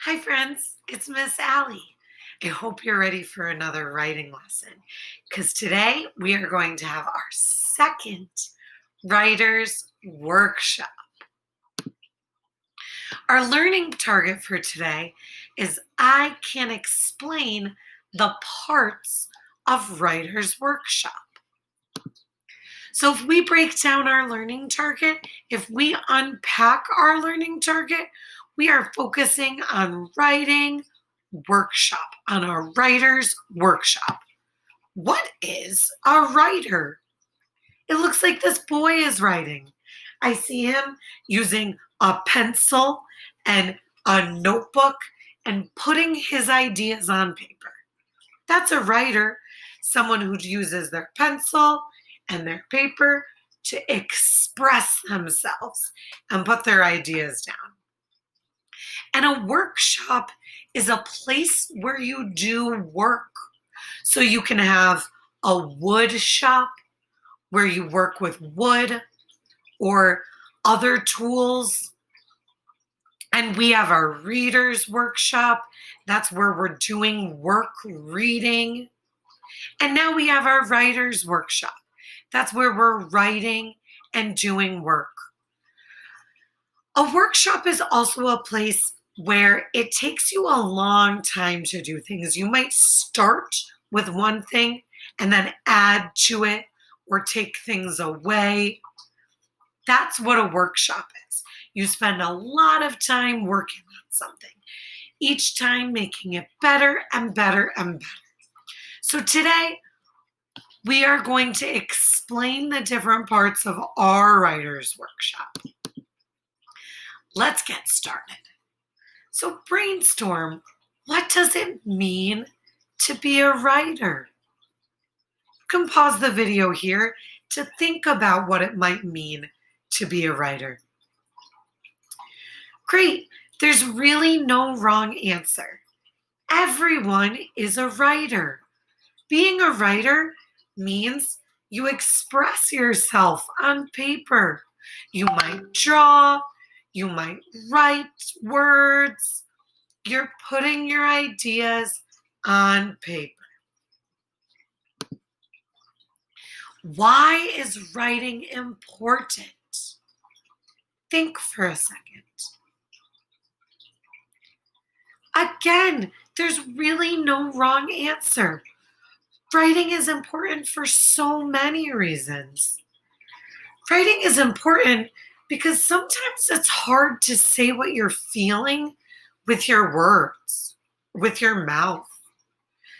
Hi, friends. It's Miss Allie. I hope you're ready for another writing lesson because today we are going to have our second writer's workshop. Our learning target for today is I can explain the parts of writer's workshop. So if we break down our learning target, if we unpack our learning target, we are focusing on writing workshop, on a writer's workshop. What is a writer? It looks like this boy is writing. I see him using a pencil and a notebook and putting his ideas on paper. That's a writer, someone who uses their pencil and their paper to express themselves and put their ideas down. And a workshop is a place where you do work. So you can have a wood shop where you work with wood or other tools. And we have our reader's workshop. That's where we're doing work reading. And now we have our writer's workshop. That's where we're writing and doing work. A workshop is also a place where it takes you a long time to do things. You might start with one thing and then add to it or take things away. That's what a workshop is. You spend a lot of time working on something, each time making it better and better and better. So today, we are going to explain the different parts of our writer's workshop. Let's get started. So brainstorm, what does it mean to be a writer? You can pause the video here to think about what it might mean to be a writer. Great, there's really no wrong answer. Everyone is a writer. Being a writer means you express yourself on paper. You might draw, you might write words. You're putting your ideas on paper. Why is writing important? Think for a second. Again, there's really no wrong answer. Writing is important for so many reasons. Writing is important because sometimes it's hard to say what you're feeling with your words, with your mouth.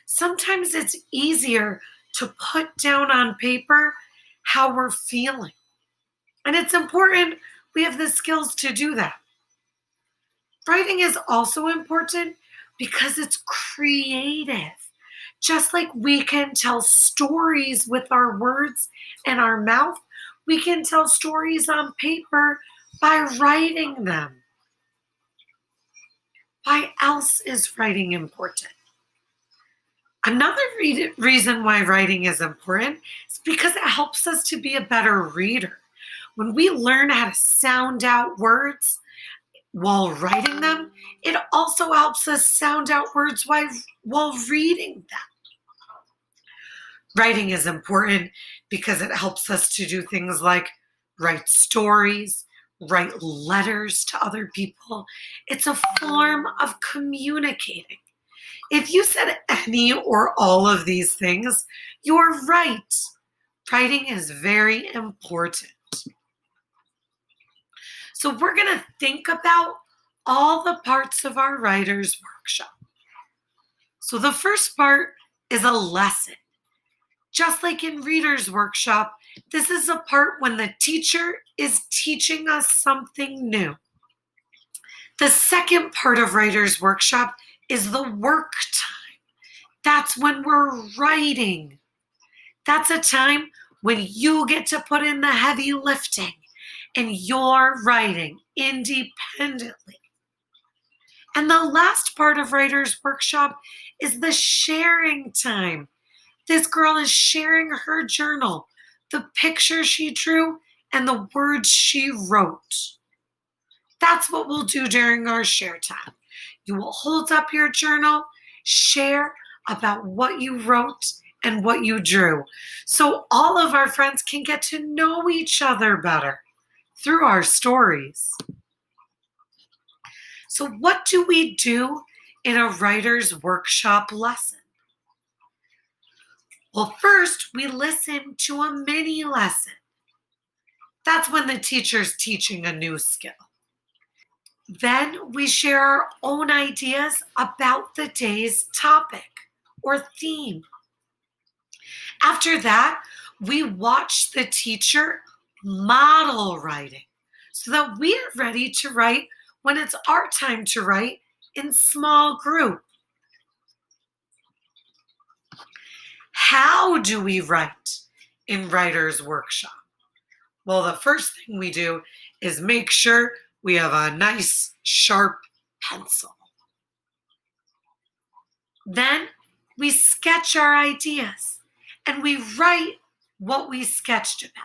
Sometimes it's easier to put down on paper how we're feeling. And it's important we have the skills to do that. Writing is also important because it's creative. Just like we can tell stories with our words and our mouth, we can tell stories on paper by writing them. Why else is writing important? Another reason why writing is important is because it helps us to be a better reader. When we learn how to sound out words while writing them, it also helps us sound out words while reading them. Writing is important because it helps us to do things like write stories, write letters to other people. It's a form of communicating. If you said any or all of these things, you're right. Writing is very important. So we're going to think about all the parts of our writer's workshop. So the first part is a lesson. Just like in reader's workshop, this is a part when the teacher is teaching us something new. The second part of writer's workshop is the work time. That's when we're writing. That's a time when you get to put in the heavy lifting and you're writing independently. And the last part of writer's workshop is the sharing time. This girl is sharing her journal, the picture she drew, and the words she wrote. That's what we'll do during our share time. You will hold up your journal, share about what you wrote and what you drew, so all of our friends can get to know each other better through our stories. So, what do we do in a writer's workshop lesson? Well, first, we listen to a mini lesson. That's when the teacher's teaching a new skill. Then we share our own ideas about the day's topic or theme. After that, we watch the teacher model writing so that we are ready to write when it's our time to write in small group. How do we write in Writer's Workshop? Well, the first thing we do is make sure we have a nice sharp pencil. Then we sketch our ideas and we write what we sketched about.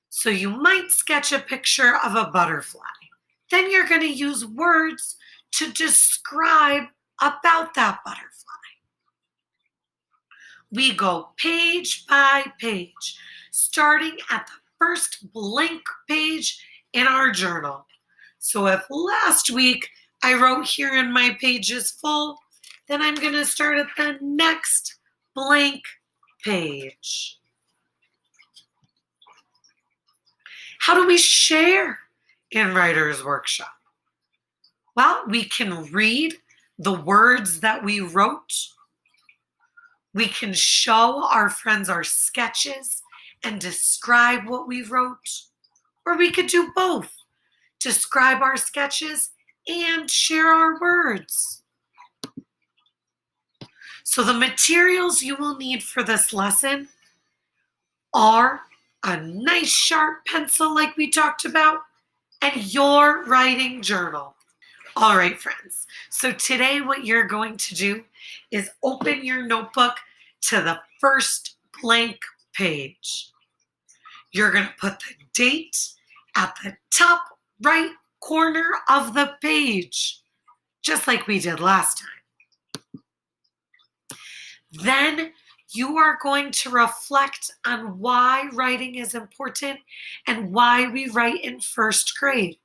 So you might sketch a picture of a butterfly. Then you're going to use words to describe about that butterfly. We go page by page, starting at the first blank page in our journal. So if last week I wrote here in my pages full, then I'm going to start at the next blank page. How do we share in Writer's Workshop? Well, we can read the words that we wrote. We can show our friends our sketches and describe what we wrote. Or we could do both, describe our sketches and share our words. So the materials you will need for this lesson are a nice sharp pencil like we talked about and your writing journal. All right, friends. So today what you're going to do is open your notebook to the first blank page. You're going to put the date at the top right corner of the page, just like we did last time. Then you are going to reflect on why writing is important and why we write in first grade.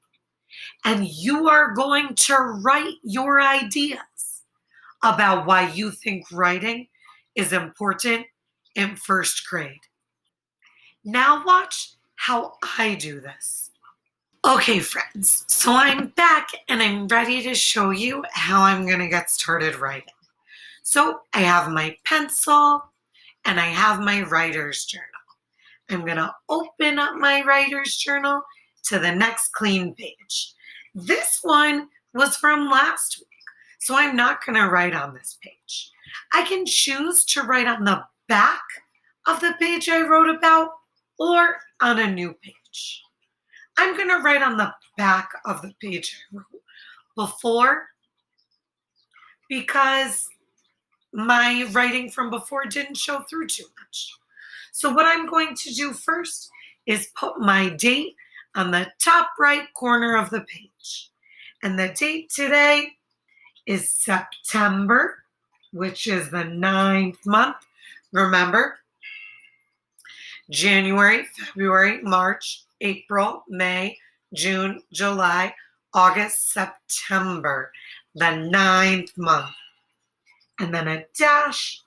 And you are going to write your ideas about why you think writing is important in first grade. Now watch how I do this. Okay, friends, so I'm back and I'm ready to show you how I'm going to get started writing. So I have my pencil and I have my writer's journal. I'm going to open up my writer's journal to the next clean page. This one was from last week, so I'm not going to write on this page. I can choose to write on the back of the page I wrote about or on a new page. I'm going to write on the back of the page I wrote before because my writing from before didn't show through too much. So what I'm going to do first is put my date on the top right corner of the page. And the date today is September, which is the 9th month. Remember, January, February, March, April, May, June, July, August, September, the 9th month. And then a dash.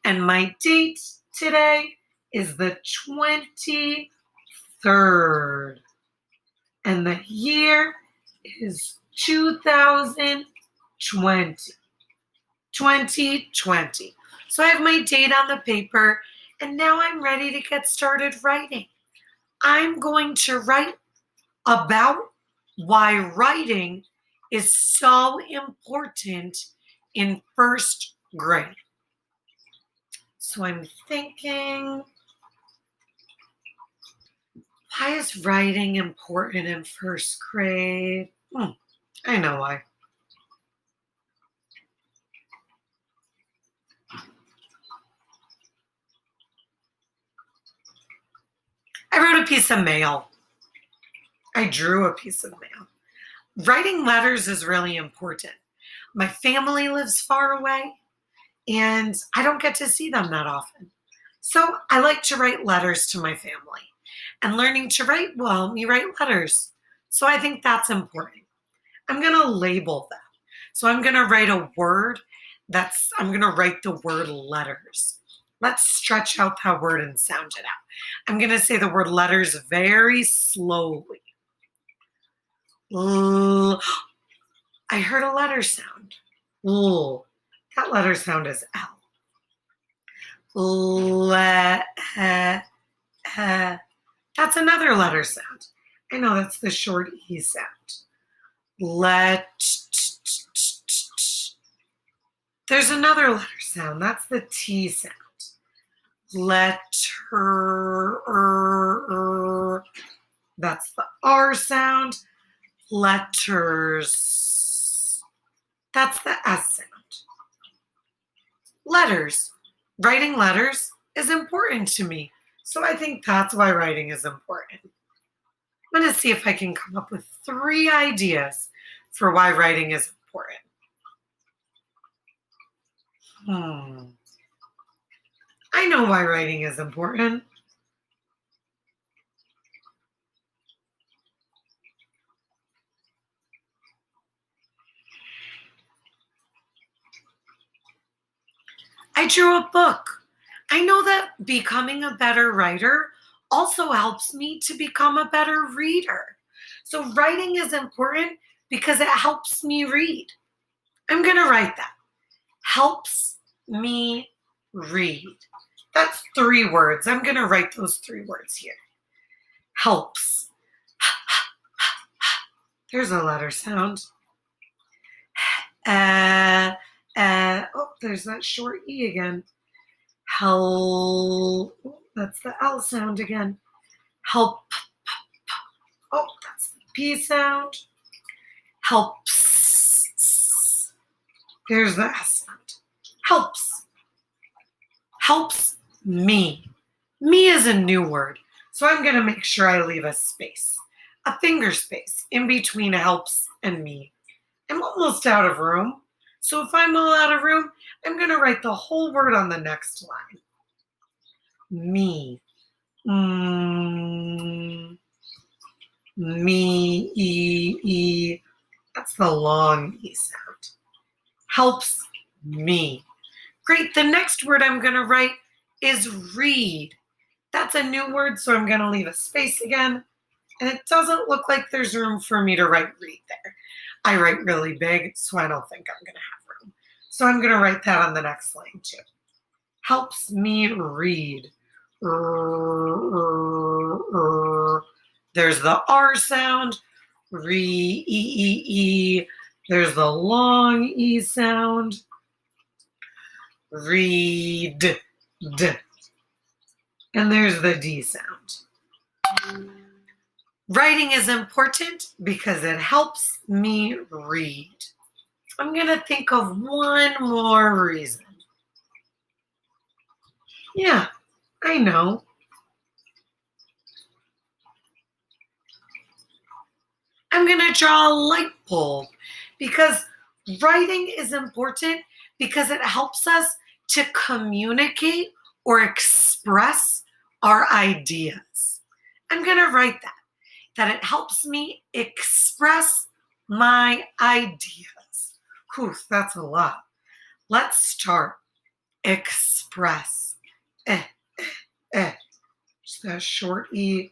And my date today is the 23rd. And the year is 2020. 2020. So I have my date on the paper, and now I'm ready to get started writing. I'm going to write about why writing is so important in first grade. So I'm thinking, why is writing important in first grade? I know why. I wrote a piece of mail. I drew a piece of mail. Writing letters is really important. My family lives far away, and I don't get to see them that often. So I like to write letters to my family. And learning to write will help me write letters. So I think that's important. I'm going to label them. So I'm going to write a word I'm going to write the word letters. Let's stretch out that word and sound it out. I'm going to say the word letters very slowly. I heard a letter sound. L. That letter sound is L. That's another letter sound. I know that's the short E sound. There's another letter sound. That's the T sound. Letter. That's the R sound. Letters. That's the S sound. Letters. Writing letters is important to me. So I think that's why writing is important. I'm going to see if I can come up with 3 ideas for why writing is important. I know why writing is important. I drew a book. I know that becoming a better writer also helps me to become a better reader. So writing is important because it helps me read. I'm going to write that. Helps me read. That's 3 words. I'm going to write those 3 words here. Helps. There's a letter sound. There's that short E again. Help. That's the L sound again. Help. Oh, that's the P sound. Helps. There's the S sound. Helps. Helps me. Me is a new word, so I'm going to make sure I leave a space, a finger space in between helps and me. I'm almost out of room, so if I'm all out of room, I'm going to write the whole word on the next line. Me. Me. That's the long E sound. Helps me. Great. The next word I'm going to write is read. That's a new word, so I'm going to leave a space again. And it doesn't look like there's room for me to write read there. I write really big, so I don't think I'm going to have room. So I'm going to write that on the next line too. Helps me read. There's the R sound. Re-e-e-e. There's the long E sound. Read. D. And there's the D sound. Writing is important because it helps me read. I'm going to think of one more reason. Yeah, I know. I'm going to draw a light bulb because writing is important because it helps us to communicate or express our ideas. I'm going to write that it helps me express my ideas. Whew, that's a lot. Let's start. Express. Just that short E.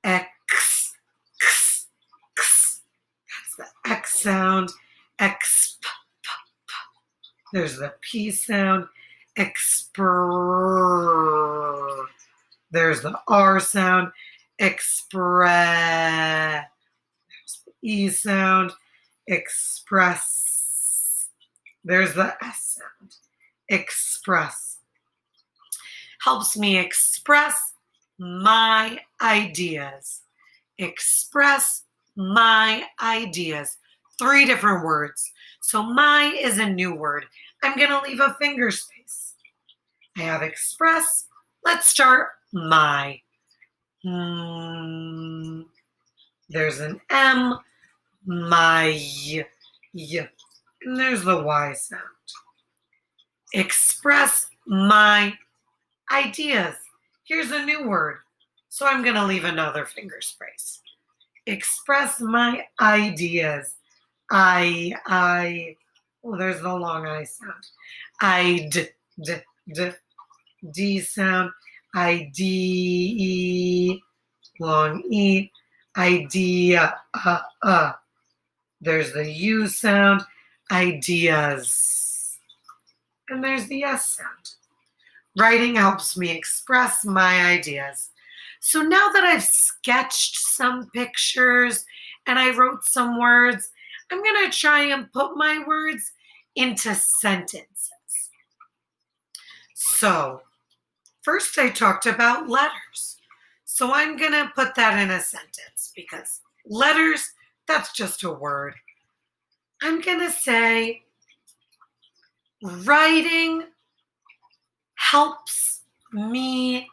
X. X. X. That's the X sound. X. P, p, p. There's the P sound. Expr. There's the R sound. Express. There's the E sound. Express. There's the S sound. Express. Helps me express my ideas. Express my ideas. 3 different words. So my is a new word. I'm going to leave a finger space. I have express. Let's start my. There's an M. my, y. And there's the Y sound. Express my ideas. Here's a new word. So I'm going to leave another finger space. Express my ideas. Oh, there's the long I sound. D sound. Long E. Idea, There's the U sound. Ideas. And there's the S sound. Writing helps me express my ideas. So now that I've sketched some pictures and I wrote some words, I'm going to try and put my words into sentences. So first I talked about letters. So I'm going to put that in a sentence because letters, that's just a word. I'm going to say writing helps me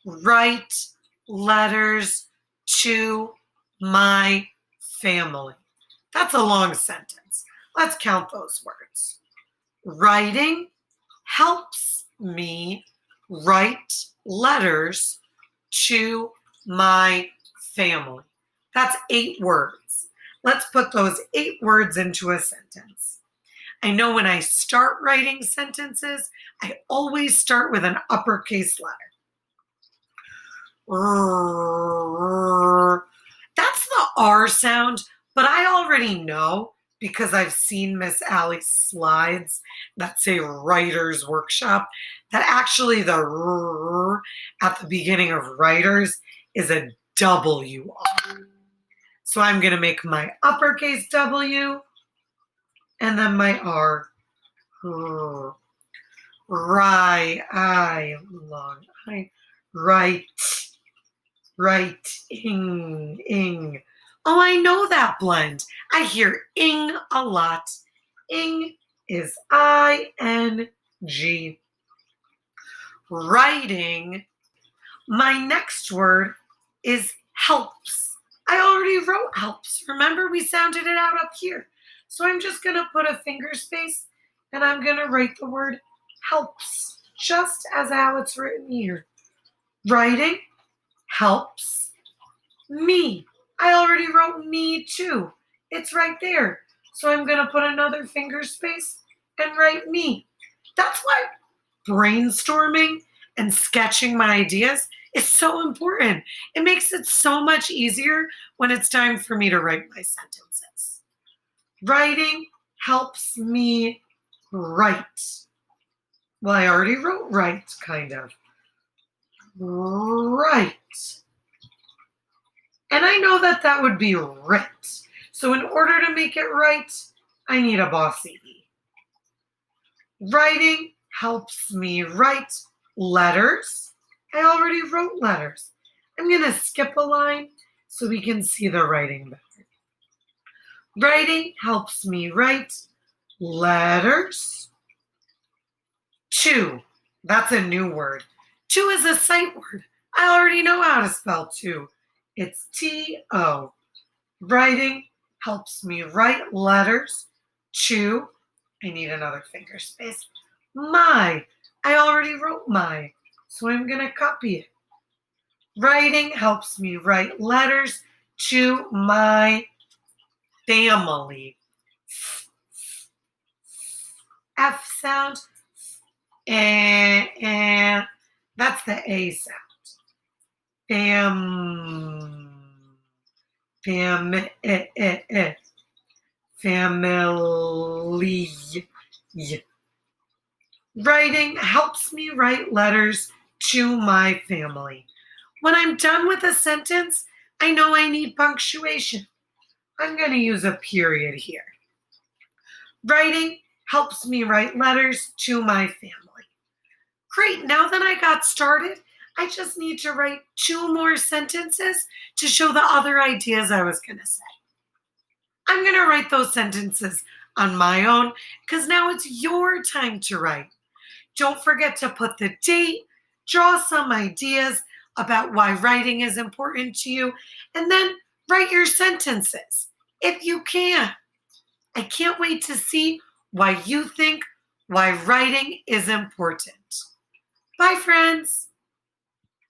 write letters to my family. That's a long sentence. Let's count those words. Writing helps me write letters to my family. That's 8 words. Let's put those 8 words into a sentence. I know when I start writing sentences, I always start with an uppercase letter. That's the R sound, but I already know because I've seen Miss Allie's slides that say Writer's Workshop, that actually the R at the beginning of Writers is a W. So I'm going to make my uppercase W and then my R. Long I. Writing. Oh, I know that blend. I hear ing a lot. Ing is I-N-G. Writing. My next word is helps. I already wrote helps. Remember, we sounded it out up here. So I'm just going to put a finger space and I'm going to write the word helps, just as how it's written here. Writing helps me. I already wrote me too. It's right there. So I'm going to put another finger space and write me. That's why brainstorming and sketching my ideas is so important. It makes it so much easier when it's time for me to write my sentences. Writing helps me write. Well, I already wrote write, kind of. Right. And I know that that would be writ. So in order to make it right, I need a bossy E. Writing helps me write letters. I already wrote letters. I'm going to skip a line so we can see the writing better. Writing helps me write letters to. That's a new word. To is a sight word. I already know how to spell to. It's T-O. Writing helps me write letters to. I need another finger space. My. I already wrote my, so I'm going to copy it. Writing helps me write letters to my family. F sound. And that's the A sound. Family. Writing helps me write letters to my family. When I'm done with a sentence, I know I need punctuation. I'm going to use a period here. Writing helps me write letters to my family. Great, now that I got started, I just need to write 2 more sentences to show the other ideas I was going to say. I'm going to write those sentences on my own because now it's your time to write. Don't forget to put the date, draw some ideas about why writing is important to you, and then write your sentences. if you can. I can't wait to see why you think why writing is important. Bye, friends.